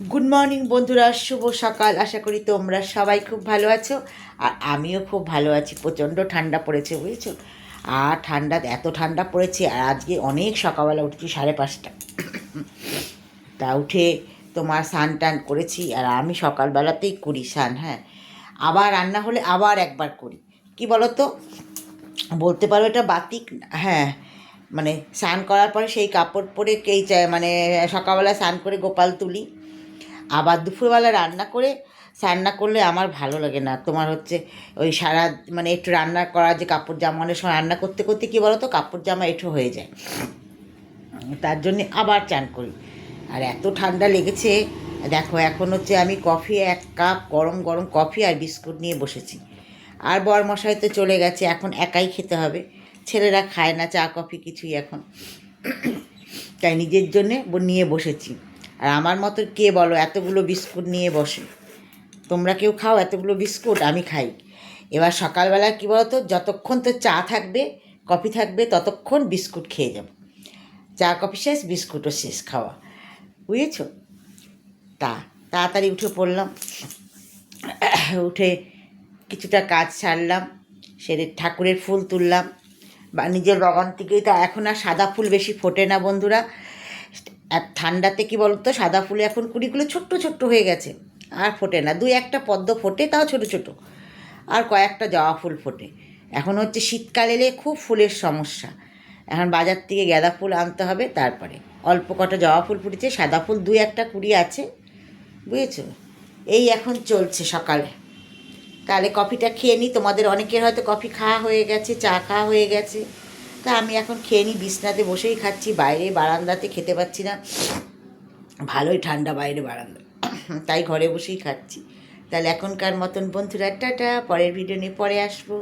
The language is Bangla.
গুড মর্নিং বন্ধুরা, শুভ সকাল। আশা করি তোমরা সবাই খুব ভালো আছো, আর আমিও খুব ভালো আছি। প্রচণ্ড ঠান্ডা পড়েছে, বুঝেছো? আর এত ঠান্ডা পড়েছে, আর আজকে অনেক সকালবেলা উঠেছি 5:30। তা উঠে তোমার স্নান টান করেছি, আর আমি সকালবেলাতেই করি স্নান। হ্যাঁ, আবার রান্না হলে আবার একবার করি। কি বলো তো, বলতে পারো এটা বাতিক। হ্যাঁ, মানে স্নান করার পরে সেই কাপড় পরে মানে সকালবেলা স্নান করে গোপাল তুলি, আবার দুপুরবেলা রান্না করলে আমার ভালো লাগে না। তোমার হচ্ছে ওই সারা মানে একটু রান্না করা, যে কাপড় জামা, অনেক সময় রান্না করতে করতে কী বলো তো, কাপড় জামা একটু হয়ে যায়, তার জন্যে আবার চান করি। আর এত ঠান্ডা লেগেছে, দেখো এখন হচ্ছে আমি কফি, 1 কাপ গরম গরম কফি আর বিস্কুট নিয়ে বসেছি। আর বরমশাই তো চলে গেছে, এখন একাই খেতে হবে। ছেলেরা খায় না চা কফি কিছুই এখন, তাই নিজের জন্যে নিয়ে বসেছি। আর আমার মতো কে বলো এতগুলো বিস্কুট নিয়ে বসে? তোমরা কেউ খাও এতগুলো বিস্কুট? আমি খাই। এবার সকালবেলা কী বলো তো, যতক্ষণ তো চা থাকবে, কফি থাকবে, ততক্ষণ বিস্কুট খেয়ে যাব। চা কফি শেষ, বিস্কুটও শেষ খাওয়া, বুঝেছ? তাড়াতাড়ি উঠে পড়লাম, উঠে কিছুটা কাজ সারলাম, সেরে ঠাকুরের ফুল তুললাম। বা নিজের বাগান থেকেই তো এখন আর সাদা ফুল বেশি ফোটে না বন্ধুরা। আর ঠান্ডাতে কী বলতো, সাদা ফুলে এখন কুড়িগুলো ছোট্ট ছোট্ট হয়ে গেছে, আর ফোটে না। 2-1টা পদ্ম ফোটে, তাও ছোটো ছোটো, আর কয়েকটা জবা ফুল ফোটে। এখন হচ্ছে শীতকাল এলে খুব ফুলের সমস্যা। এখন বাজার থেকে গাঁদা ফুল আনতে হবে, তারপরে অল্প কটা জবা ফুল ফুটেছে, সাদা ফুল 2-1টা কুড়ি আছে, বুঝেছো? এই এখন চলছে সকালে। তাহলে কফিটা খেয়ে নিই। তোমাদের অনেকের হয়তো কফি খাওয়া হয়ে গেছে, চা খাওয়া হয়ে গেছে। তা আমি এখন খেয়ে নিই, বিছনাতে বসেই খাচ্ছি, বাইরে বারান্দাতে খেতে পাচ্ছি না, ভালোই ঠান্ডা বাইরে বারান্দা, তাই ঘরে বসেই খাচ্ছি। তাহলে এখনকার মতন বন্ধুরা টাটা, পরের ভিডিও নিয়ে পরে আসবো।